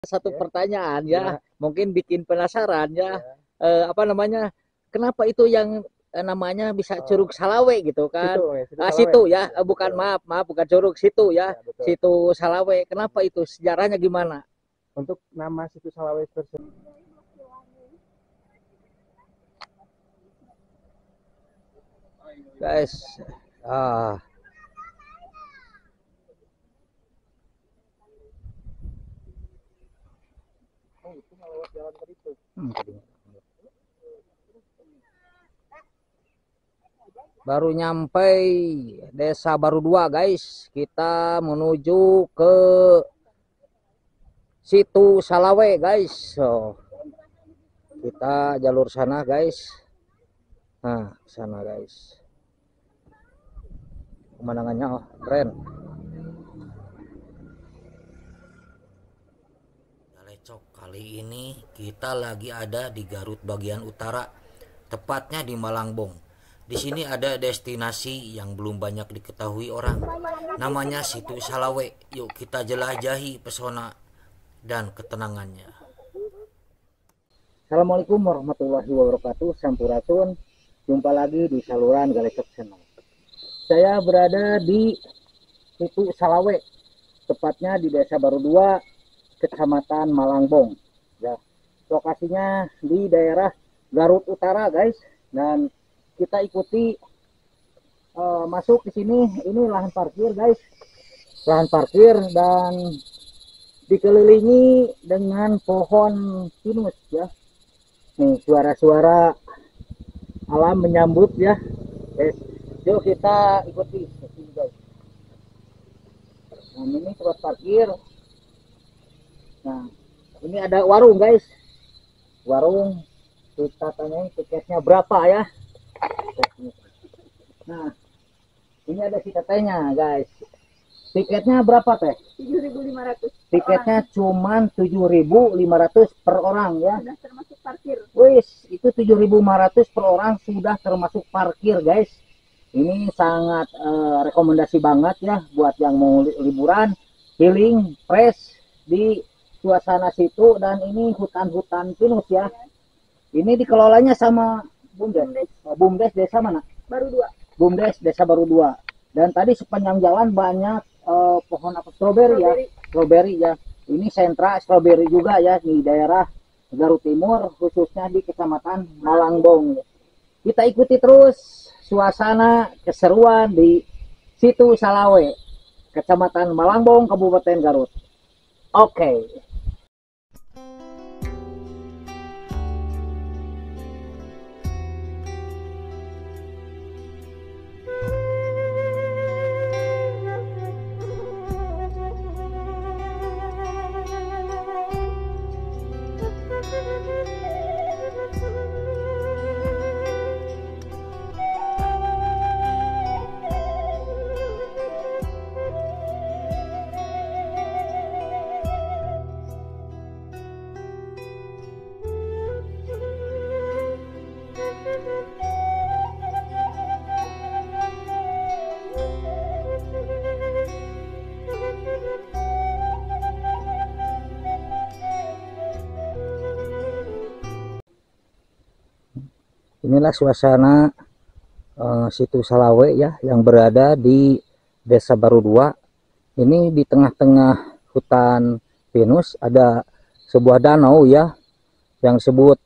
Satu Ya. pertanyaan ya, Ya. mungkin bikin penasaran ya. Apa namanya? Kenapa itu yang namanya bisa Curug Salawe gitu kan? Situ, ya, situ Salawe. Situ ya, Ya, bukan betul. maaf bukan Curug, situ ya. Ya, betul. Situ Salawe. Kenapa itu? Sejarahnya gimana? Untuk nama situ Salawe tersebut. Guys. Ah, Oh, itu lewat jalan tadi tuh. Baru nyampe Desa Baru 2, guys. Kita menuju ke Situ Salawe, guys. So, kita jalur sana, guys. Nah, sana, guys. Pemandangannya keren. Galecok, kali ini kita lagi ada di Garut bagian utara, tepatnya di Malangbong. Di sini ada destinasi yang belum banyak diketahui orang, namanya Situ Salawe. Yuk kita jelajahi pesona dan ketenangannya. Assalamualaikum warahmatullahi wabarakatuh. Sampurasun. Jumpa lagi di saluran Galecok Channel. Saya berada di Situ Salawe, tepatnya di Desa Baru 2, Kecamatan Malangbong. Ya, lokasinya di daerah Garut Utara, guys. Dan kita ikuti masuk di sini. Ini lahan parkir, guys. Lahan parkir dan dikelilingi dengan pohon pinus, ya. Nih suara-suara alam menyambut, ya. Guys, yuk kita ikuti. Nah, ini tempat parkir. Nah, ini ada warung, guys. Warung, kita tanyain tiketnya berapa ya. Nah, ini ada si tetenya, guys. Tiketnya berapa, Teh? 7.500. Tiketnya cuma 7.500 per orang ya. Sudah termasuk parkir. Wis, itu 7.500 per orang sudah termasuk parkir, guys. Ini sangat rekomendasi banget ya buat yang mau liburan, healing, fresh di suasana situ. Dan ini hutan-hutan pinus ya. Ini dikelolanya sama BUMDes desa mana? Baru 2. BUMDes Desa Baru 2. Dan tadi sepanjang jalan banyak pohon apa stroberi ya. Stroberi ya. Ini sentra stroberi juga ya di daerah Garut Timur, khususnya di Kecamatan Malangbong. Kita ikuti terus suasana keseruan di Situ Salawe, Kecamatan Malangbong, Kabupaten Garut. Oke. Inilah suasana Situ Salawe ya, yang berada di Desa Baru 2. Ini di tengah-tengah hutan pinus ada sebuah danau ya, yang disebut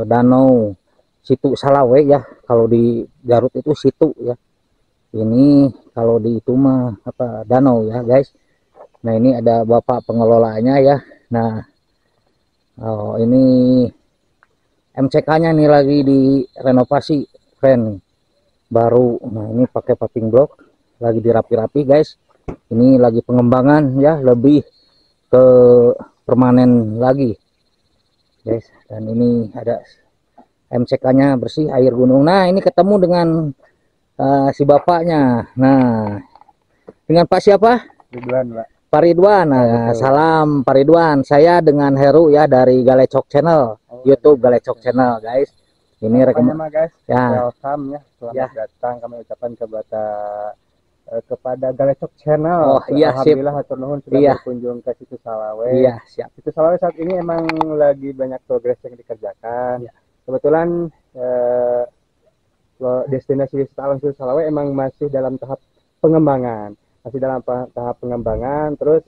Danau Situ Salawe ya. Kalau di Garut itu situ ya. Ini kalau di itu mah apa, danau ya, guys. Nah, ini ada bapak pengelolanya ya. Nah, ini MCK-nya nih lagi direnovasi, keren baru. Nah, ini pakai paving block, lagi dirapi-rapi, guys. Ini lagi pengembangan ya, lebih ke permanen lagi, guys. Dan ini ada MCK-nya bersih, air gunung. Nah, ini ketemu dengan si bapaknya. Nah, dengan Pak siapa? Ridwan, Pak. Pak Ridwan. Nah, salam Pak Ridwan. Saya dengan Heru ya dari Galecok Channel, YouTube Galecok Channel, guys. Ini rekomendasi, guys. ya. Welcome ya. Selamat datang kami ucapkan kepada kepada Galecok Channel. Oh, iya, sip. Alhamdulillah hatur nuhun sudah Iya. berkunjung ke situs Salawe. Iya, siap. Situs Salawe saat ini emang lagi banyak progres yang dikerjakan. Iya. Kebetulan destinasi wisata alam situs Salawe emang masih dalam tahap pengembangan. Tahap pengembangan, terus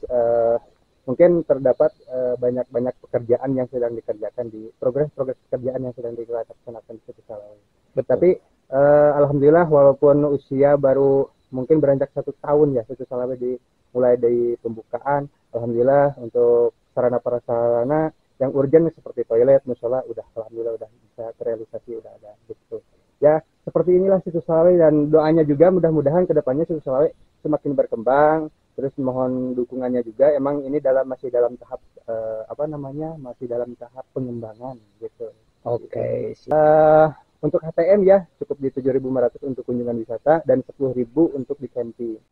mungkin terdapat banyak pekerjaan yang sedang dikerjakan di progres pekerjaan yang sedang dilaksanakan di situs Salawe. Tapi alhamdulillah walaupun usia baru mungkin beranjak 1 tahun ya situs Salawe mulai dari pembukaan, alhamdulillah untuk sarana prasarana yang urgent seperti toilet, musola alhamdulillah udah bisa terrealisasi, udah ada gitu. Ya, seperti inilah situs Salawe, dan doanya juga mudah-mudahan kedepannya situs Salawe semakin berkembang. Terus mohon dukungannya juga, emang ini masih dalam tahap masih dalam tahap pengembangan gitu. Oke, Untuk HTM ya cukup di 7.500 untuk kunjungan wisata dan 10.000 untuk di camping.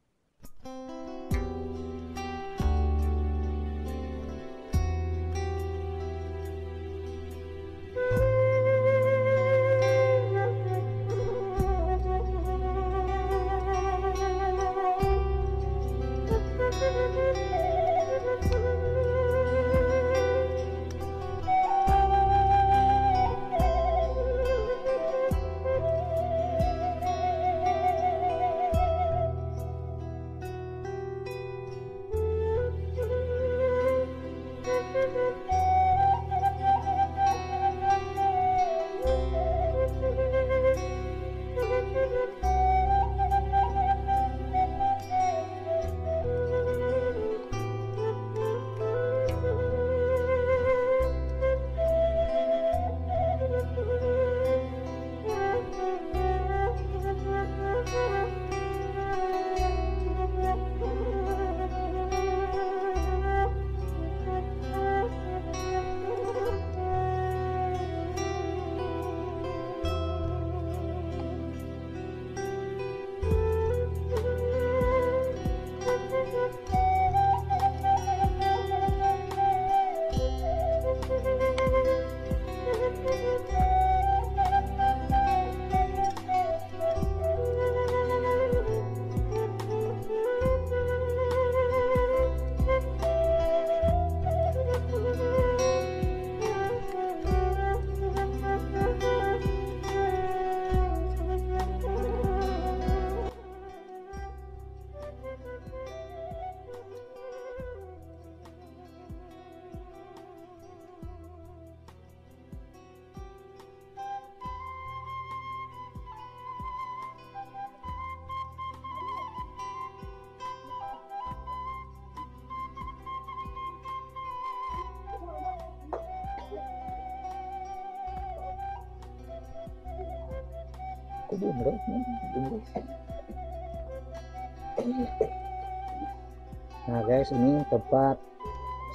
Nah guys, ini tempat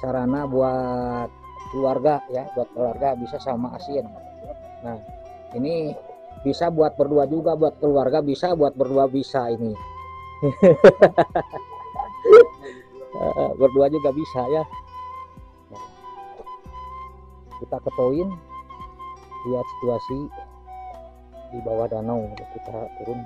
sarana buat keluarga ya, buat keluarga bisa sama asin. Nah ini bisa buat berdua juga, buat keluarga bisa, buat berdua bisa ini. Berdua juga bisa ya. Nah, kita ke poin, lihat situasi di bawah danau, kita turun.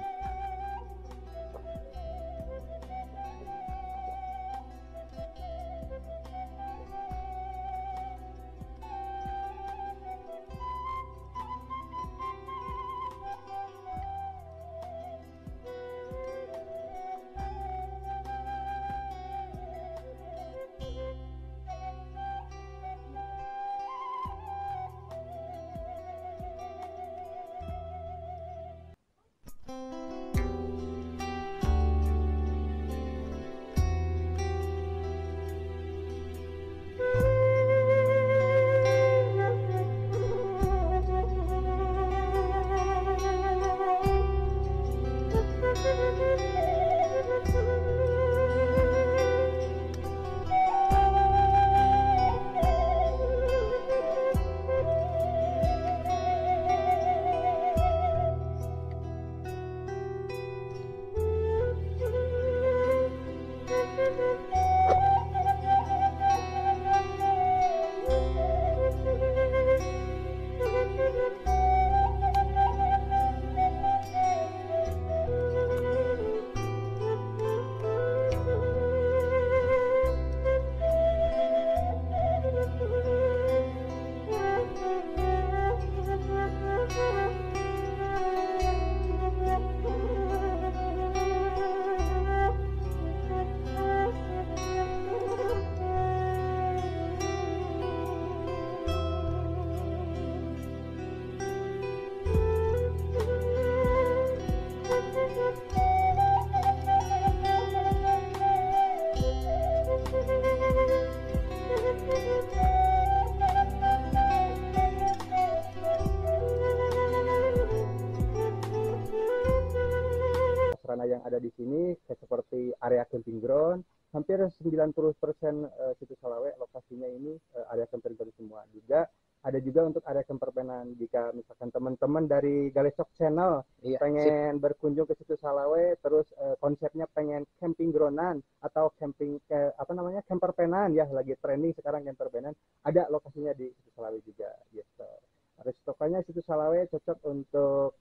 yang ada di sini seperti area camping ground, hampir 90% situs Salawe lokasinya ini area camping ground semua. Juga ada juga untuk area camperpenan. Jika misalkan teman-teman dari Galesok Channel Iya, sip. pengen berkunjung ke situs Salawe, terus konsepnya pengen camping groundan atau camping camperpenan ya, lagi trending sekarang camperpenan, ada lokasinya di situs Salawe juga gitu. Restokannya situs Salawe cocok untuk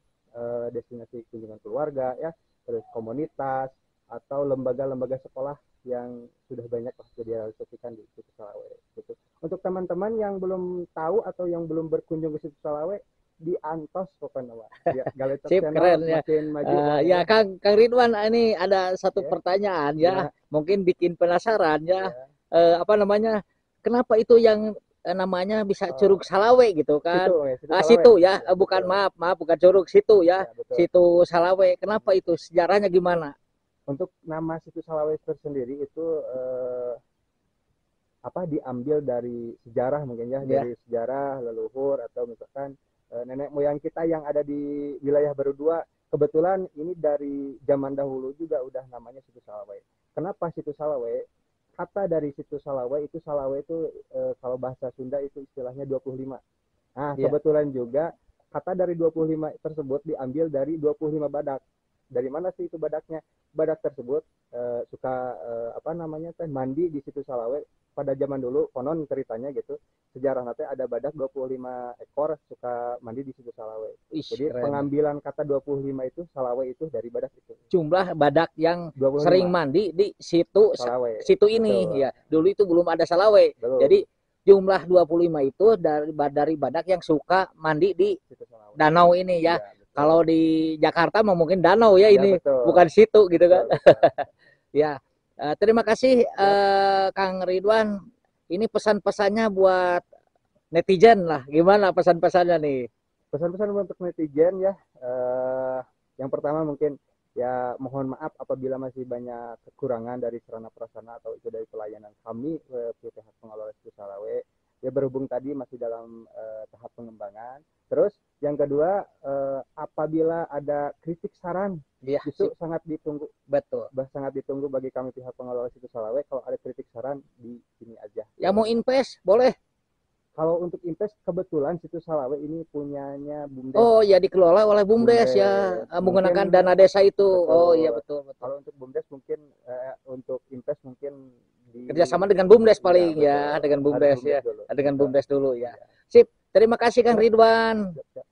destinasi kunjungan keluarga ya, terus komunitas atau lembaga-lembaga sekolah yang sudah banyak direalisasikan di situs Salawe gitu. Untuk teman-teman yang belum tahu atau yang belum berkunjung ke situs Salawe, di Antos pokoknya Pak. Ya, Galesok Sip, Channel keren ya. makin maju. Ya Kang Ridwan, ini ada satu Ya. pertanyaan Ya. ya, mungkin bikin penasaran ya. Ya. Apa namanya? Kenapa itu yang namanya bisa Curug Salawe gitu kan? Situ Salawe. Situ ya, Ya, bukan betul. maaf bukan Curug, situ ya. Ya, betul. Situ Salawe. Kenapa itu? Sejarahnya gimana? Untuk nama situs Salawe tersendiri itu diambil dari sejarah mungkin ya, dari sejarah leluhur atau misalkan nenek moyang kita yang ada di wilayah Barudua. Kebetulan ini dari zaman dahulu juga udah namanya situs Salawe. Kenapa situs Salawe? Kata dari situs Salawe itu, Salawe itu kalau bahasa Sunda itu istilahnya 25. Nah, kebetulan juga kata dari 25 tersebut diambil dari 25 badak. Dari mana sih itu badaknya? Badak tersebut suka mandi di situs Salawe pada zaman dulu, konon ceritanya gitu. Sejarah nanti ada badak 25 ekor suka mandi di situs Salawe. Jadi keren. pengambilan kata 25 itu Salawe itu dari badak itu. Jumlah badak yang 25. sering mandi di situ Salawe. situ ini. Betul. Ya. Dulu itu belum ada Salawe. Betul. Jadi jumlah 25 itu dari badak yang suka mandi di Situs Salawe. danau ini ya. Iya, kalau di Jakarta mah mungkin danau ya, Ya, ini betul. bukan situ gitu kan. Betul. Ya, terima kasih Kang Ridwan. Ini pesan-pesannya buat netizen lah. Gimana pesan-pesannya nih? Pesan-pesan untuk netizen ya, yang pertama mungkin ya mohon maaf apabila masih banyak kekurangan dari sarana prasarana atau itu dari pelayanan kami pihak pengelola situs Salawe. Ya berhubung tadi masih dalam tahap pengembangan. Terus yang kedua, apabila ada kritik saran, itu sangat ditunggu. Betul. Sangat ditunggu bagi kami pihak pengelola situs Salawe. Kalau ada kritik saran di sini aja. Ya mau invest boleh. Kalau untuk invest, kebetulan situs Salawe ini punyanya BUMDes. Oh ya, dikelola oleh BUMDes ya, menggunakan dana desa itu. Betul. Oh iya betul. Kalau untuk BUMDes mungkin untuk invest mungkin kerjasama dengan BUMDes paling ya, dengan BUMDes ya, dulu. dengan BUMDes dulu ya. Sip, terima kasih Kang Ridwan. Siap.